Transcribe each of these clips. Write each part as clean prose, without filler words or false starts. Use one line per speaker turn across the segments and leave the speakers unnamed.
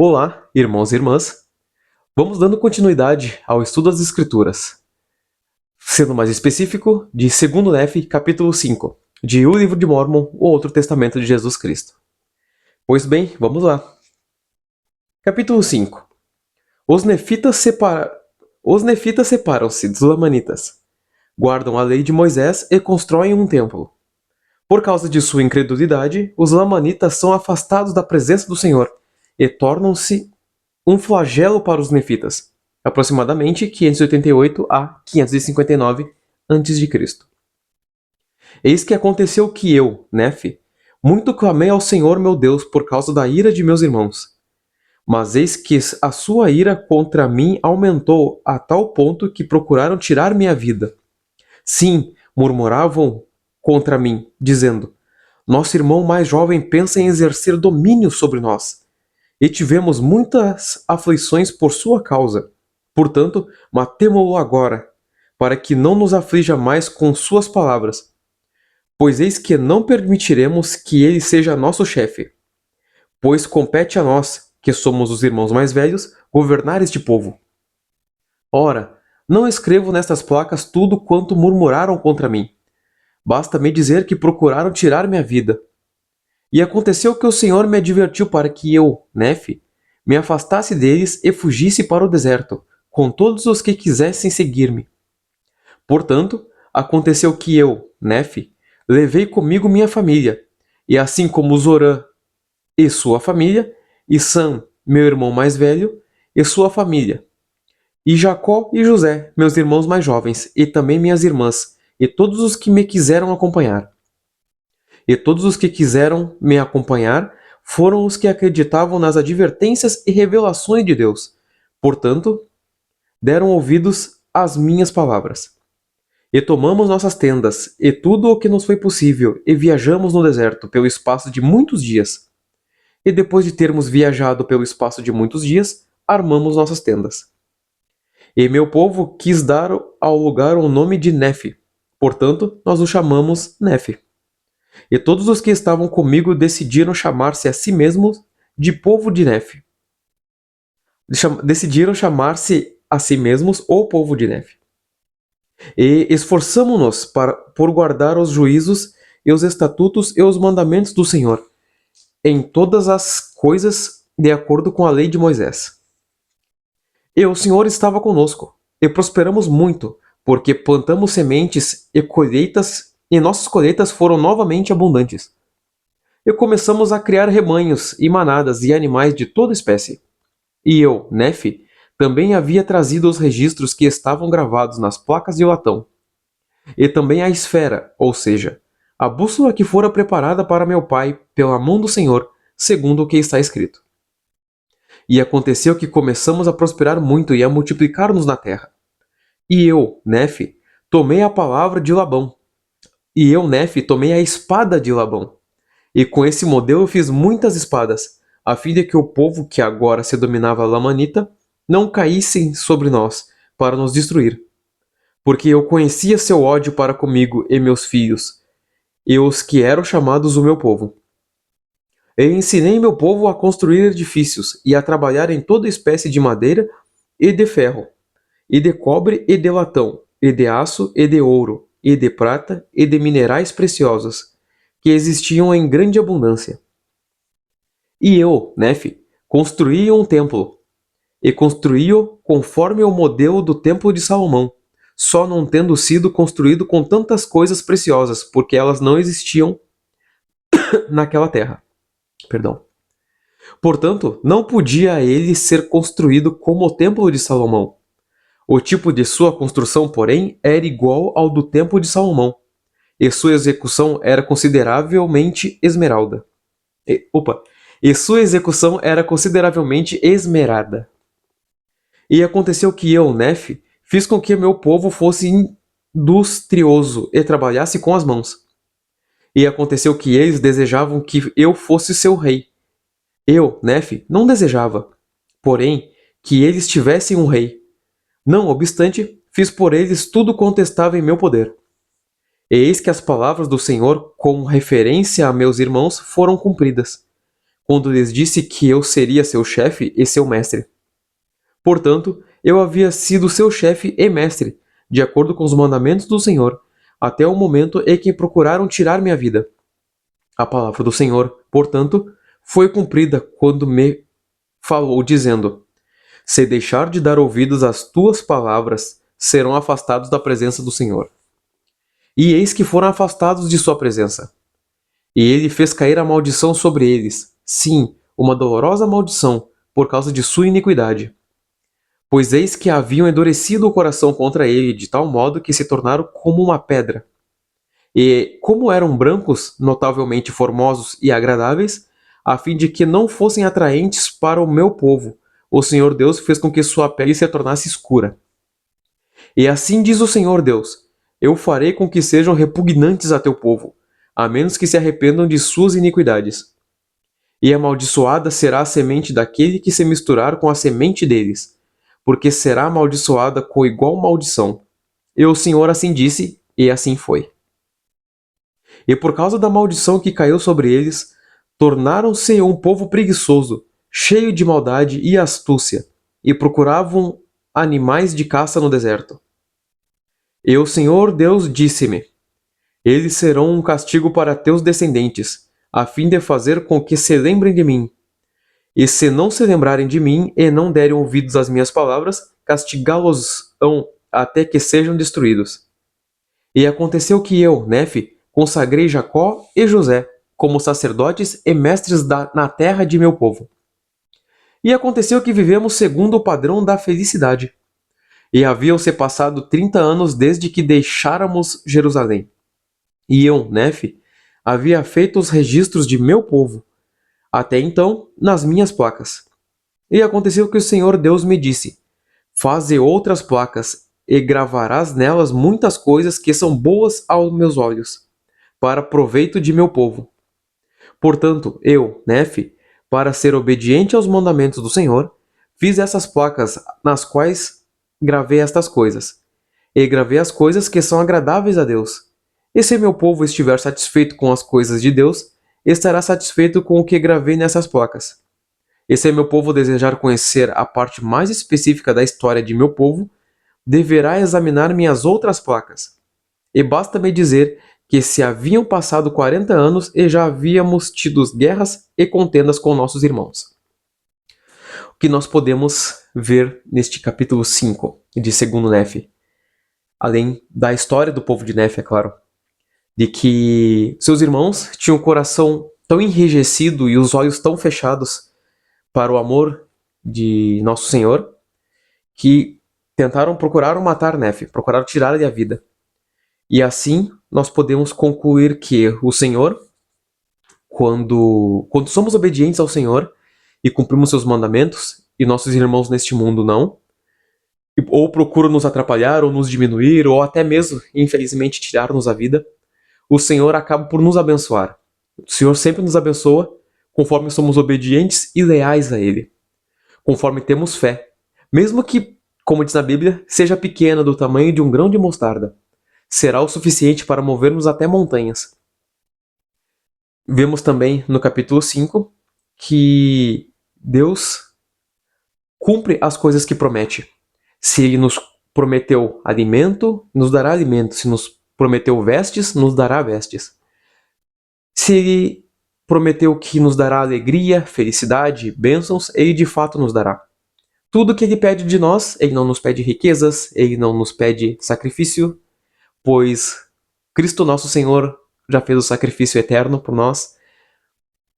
Olá, irmãos e irmãs. Vamos dando continuidade ao estudo das Escrituras, sendo mais específico, de 2 Nef, capítulo 5, de O Livro de Mórmon, o Outro Testamento de Jesus Cristo. Pois bem, vamos lá. Capítulo 5. Os nefitas separam-se dos lamanitas, guardam a lei de Moisés e constroem um templo. Por causa de sua incredulidade, os lamanitas são afastados da presença do Senhor e tornam-se um flagelo para os nefitas, aproximadamente 588 a 559 a.C. Eis que aconteceu que eu, Nefe, muito clamei ao Senhor meu Deus por causa da ira de meus irmãos. Mas eis que a sua ira contra mim aumentou a tal ponto que procuraram tirar minha vida. Sim, murmuravam contra mim, dizendo: Nosso irmão mais jovem pensa em exercer domínio sobre nós. E tivemos muitas aflições por sua causa. Portanto, matemo-lo agora, para que não nos aflija mais com suas palavras. Pois eis que não permitiremos que ele seja nosso chefe. Pois compete a nós, que somos os irmãos mais velhos, governar este povo. Ora, não escrevo nestas placas tudo quanto murmuraram contra mim. Basta-me dizer que procuraram tirar minha vida. E aconteceu que o Senhor me advertiu para que eu, Nefe, me afastasse deles e fugisse para o deserto, com todos os que quisessem seguir-me. Portanto, aconteceu que eu, Nefe, levei comigo minha família, e assim como Zorã e sua família, e Sam, meu irmão mais velho, e sua família, e Jacó e José, meus irmãos mais jovens, e também minhas irmãs, e todos os que me quiseram acompanhar. E todos os que quiseram me acompanhar foram os que acreditavam nas advertências e revelações de Deus. Portanto, deram ouvidos às minhas palavras. E tomamos nossas tendas, e tudo o que nos foi possível, e viajamos no deserto pelo espaço de muitos dias. E depois de termos viajado pelo espaço de muitos dias, armamos nossas tendas. E meu povo quis dar ao lugar o nome de Nefe. Portanto, nós o chamamos Nefe. E todos os que estavam comigo decidiram chamar-se a si mesmos de povo de Nefe. Decidiram chamar-se a si mesmos o povo de Nefe. E esforçamo-nos por guardar os juízos e os estatutos e os mandamentos do Senhor, em todas as coisas de acordo com a lei de Moisés. E o Senhor estava conosco, e prosperamos muito, porque plantamos sementes e nossas colheitas foram novamente abundantes. E começamos a criar rebanhos e manadas e animais de toda espécie. E eu, Nefe, também havia trazido os registros que estavam gravados nas placas de latão. E também a esfera, ou seja, a bússola que fora preparada para meu pai pela mão do Senhor, segundo o que está escrito. E aconteceu que começamos a prosperar muito e a multiplicar-nos na terra. E eu, Nefe, tomei a palavra de Labão. E eu, Nefe, tomei a espada de Labão. E com esse modelo fiz muitas espadas, a fim de que o povo que agora se dominava lamanita não caíssem sobre nós, para nos destruir. Porque eu conhecia seu ódio para comigo e meus filhos, e os que eram chamados o meu povo. E ensinei meu povo a construir edifícios e a trabalhar em toda espécie de madeira e de ferro, e de cobre e de latão, e de aço e de ouro, e de prata e de minerais preciosos, que existiam em grande abundância. E eu, Nefe, construí um templo, e construí-o conforme o modelo do templo de Salomão, só não tendo sido construído com tantas coisas preciosas, porque elas não existiam naquela terra. Perdão. Portanto, não podia ele ser construído como o templo de Salomão. O tipo de sua construção, porém, era igual ao do templo de Salomão, e sua execução era consideravelmente esmeralda. E sua execução era consideravelmente esmerada. E aconteceu que eu, Nefe, fiz com que meu povo fosse industrioso e trabalhasse com as mãos. E aconteceu que eles desejavam que eu fosse seu rei. Eu, Nefe, não desejava, porém, que eles tivessem um rei. Não obstante, fiz por eles tudo quanto estava em meu poder. E eis que as palavras do Senhor, com referência a meus irmãos, foram cumpridas. quando lhes disse que eu seria seu chefe e seu mestre. Portanto, eu havia sido seu chefe e mestre, de acordo com os mandamentos do Senhor, até o momento em que procuraram tirar minha vida. A palavra do Senhor, portanto, foi cumprida quando me falou, dizendo: Se deixar de dar ouvidos às tuas palavras, serão afastados da presença do Senhor. E eis que foram afastados de sua presença. E ele fez cair a maldição sobre eles, sim, uma dolorosa maldição, por causa de sua iniquidade. Pois eis que haviam endurecido o coração contra ele, de tal modo que se tornaram como uma pedra. E, como eram brancos, notavelmente formosos e agradáveis, a fim de que não fossem atraentes para o meu povo, o Senhor Deus fez com que sua pele se tornasse escura. E assim diz o Senhor Deus: Eu farei com que sejam repugnantes a teu povo, a menos que se arrependam de suas iniquidades. E amaldiçoada será a semente daquele que se misturar com a semente deles, porque será amaldiçoada com igual maldição. E o Senhor assim disse, e assim foi. E por causa da maldição que caiu sobre eles, tornaram-se um povo preguiçoso, cheio de maldade e astúcia, e procuravam animais de caça no deserto. E o Senhor Deus disse-me: Eles serão um castigo para teus descendentes, a fim de fazer com que se lembrem de mim. E se não se lembrarem de mim e não derem ouvidos às minhas palavras, castigá-los-ão até que sejam destruídos. E aconteceu que eu, Nefe, consagrei Jacó e José como sacerdotes e mestres na terra de meu povo. E aconteceu que vivemos segundo o padrão da felicidade. E haviam-se passado 30 anos desde que deixáramos Jerusalém. E eu, Nefe, havia feito os registros de meu povo, até então, nas minhas placas. E aconteceu que o Senhor Deus me disse: Faze outras placas, e gravarás nelas muitas coisas que são boas aos meus olhos, para proveito de meu povo. Portanto, eu, Nefe, para ser obediente aos mandamentos do Senhor, fiz essas placas nas quais gravei estas coisas, e gravei as coisas que são agradáveis a Deus. E se meu povo estiver satisfeito com as coisas de Deus, estará satisfeito com o que gravei nessas placas. E se meu povo desejar conhecer a parte mais específica da história de meu povo, deverá examinar minhas outras placas. E basta-me dizer que se haviam passado 40 anos e já havíamos tido guerras e contendas com nossos irmãos. O que nós podemos ver neste capítulo 5 de 2 Nefe, além da história do povo de Nefe, é claro, de que seus irmãos tinham o coração tão enrijecido e os olhos tão fechados para o amor de Nosso Senhor, que procuraram matar Nefe, procuraram tirar-lhe a vida. E assim nós podemos concluir que o Senhor, quando somos obedientes ao Senhor e cumprimos seus mandamentos, e nossos irmãos neste mundo não, ou procuram nos atrapalhar, ou nos diminuir, ou até mesmo, infelizmente, tirar-nos a vida, o Senhor acaba por nos abençoar. O Senhor sempre nos abençoa conforme somos obedientes e leais a Ele, conforme temos fé, mesmo que, como diz na Bíblia, seja pequena, do tamanho de um grão de mostarda, será o suficiente para movermos até montanhas. Vemos também no capítulo 5 que Deus cumpre as coisas que promete. Se Ele nos prometeu alimento, nos dará alimento. Se nos prometeu vestes, nos dará vestes. Se Ele prometeu que nos dará alegria, felicidade, bênçãos, Ele de fato nos dará. Tudo que Ele pede de nós, Ele não nos pede riquezas, Ele não nos pede sacrifício, pois Cristo nosso Senhor já fez o sacrifício eterno por nós.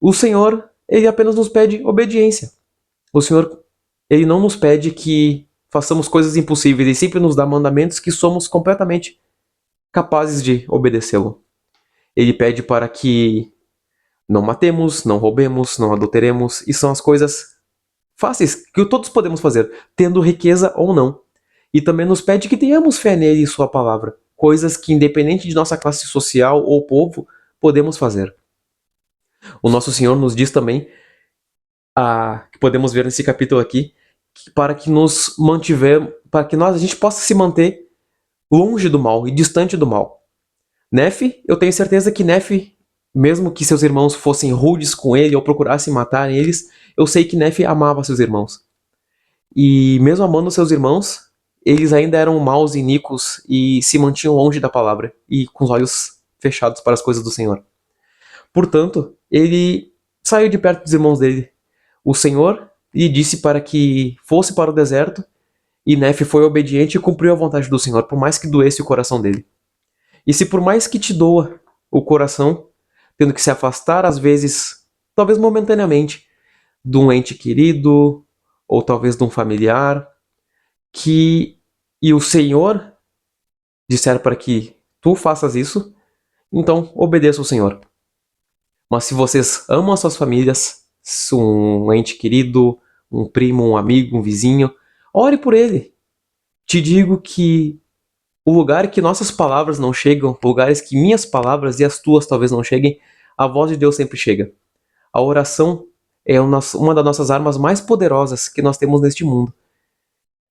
O Senhor, Ele apenas nos pede obediência. O Senhor, Ele não nos pede que façamos coisas impossíveis, Ele sempre nos dá mandamentos que somos completamente capazes de obedecê-lo. Ele pede para que não matemos, não roubemos, não adulteremos, e são as coisas fáceis que todos podemos fazer, tendo riqueza ou não. E também nos pede que tenhamos fé nele e sua palavra, coisas que, independente de nossa classe social ou povo, podemos fazer. O nosso Senhor nos diz também, que podemos ver nesse capítulo aqui, que para que a gente possa se manter longe do mal e distante do mal. Nefe, eu tenho certeza que Nefe mesmo que seus irmãos fossem rudes com ele ou procurassem matar eles, eu sei que Nefe amava seus irmãos. E mesmo amando seus irmãos, eles ainda eram maus e iníquos e se mantinham longe da palavra e com os olhos fechados para as coisas do Senhor. Portanto, ele saiu de perto dos irmãos dele. O Senhor lhe disse para que fosse para o deserto, e Nefe foi obediente e cumpriu a vontade do Senhor, por mais que doesse o coração dele. E se por mais que te doa o coração, tendo que se afastar às vezes, talvez momentaneamente, de um ente querido, ou talvez de um familiar, e o Senhor disser para que tu faças isso, então obedeça ao Senhor. Mas se vocês amam as suas famílias, um ente querido, um primo, um amigo, um vizinho, ore por ele. Te digo que o lugar que nossas palavras não chegam, lugares que minhas palavras e as tuas talvez não cheguem, a voz de Deus sempre chega. A oração é uma das nossas armas mais poderosas que nós temos neste mundo.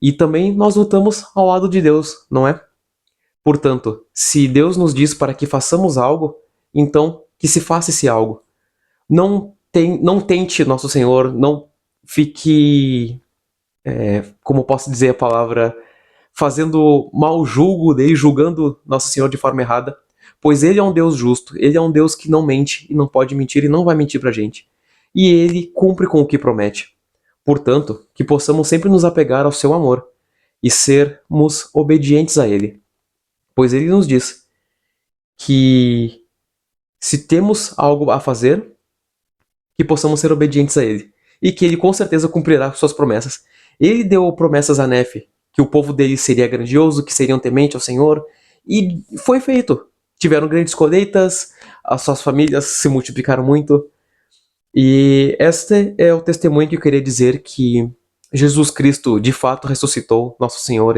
E também nós lutamos ao lado de Deus, não é? Portanto, se Deus nos diz para que façamos algo, então que se faça esse algo. Não tente Nosso Senhor, não fique, como posso dizer a palavra, fazendo mau julgo dele, julgando Nosso Senhor de forma errada, pois Ele é um Deus justo, Ele é um Deus que não mente e não pode mentir e não vai mentir pra gente. E Ele cumpre com o que promete. Portanto, que possamos sempre nos apegar ao seu amor e sermos obedientes a Ele. Pois Ele nos diz que se temos algo a fazer, que possamos ser obedientes a Ele. E que Ele com certeza cumprirá suas promessas. Ele deu promessas a Nefe, que o povo dele seria grandioso, que seriam temente ao Senhor, e foi feito. Tiveram grandes colheitas, as suas famílias se multiplicaram muito, e este é o testemunho que eu queria dizer que Jesus Cristo de fato ressuscitou, nosso Senhor,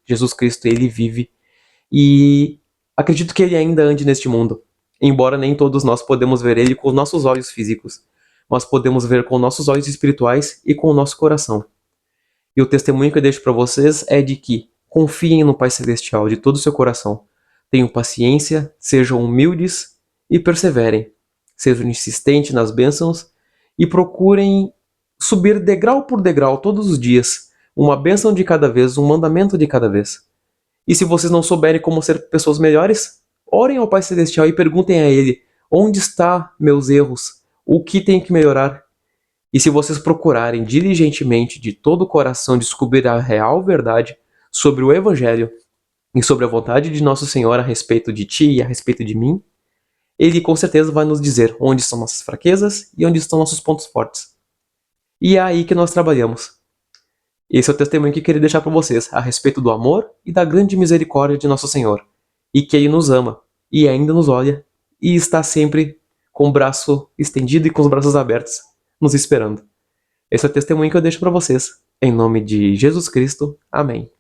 Jesus Cristo, ele vive, e acredito que ele ainda ande neste mundo, embora nem todos nós podemos ver ele com os nossos olhos físicos, mas podemos ver com nossos olhos espirituais e com o nosso coração. E o testemunho que eu deixo para vocês é de que confiem no Pai Celestial de todo o seu coração. Tenham paciência, sejam humildes e perseverem. Sejam insistentes nas bênçãos e procurem subir degrau por degrau todos os dias. Uma bênção de cada vez, um mandamento de cada vez. E se vocês não souberem como ser pessoas melhores, orem ao Pai Celestial e perguntem a Ele onde estão meus erros, o que tenho que melhorar. E se vocês procurarem diligentemente de todo o coração descobrir a real verdade sobre o Evangelho e sobre a vontade de Nosso Senhor a respeito de ti e a respeito de mim, Ele com certeza vai nos dizer onde estão nossas fraquezas e onde estão nossos pontos fortes. E é aí que nós trabalhamos. Esse é o testemunho que eu queria deixar para vocês a respeito do amor e da grande misericórdia de Nosso Senhor. E que Ele nos ama e ainda nos olha e está sempre com o braço estendido e com os braços abertos, nos esperando. Esse é o testemunho que eu deixo para vocês. Em nome de Jesus Cristo. Amém.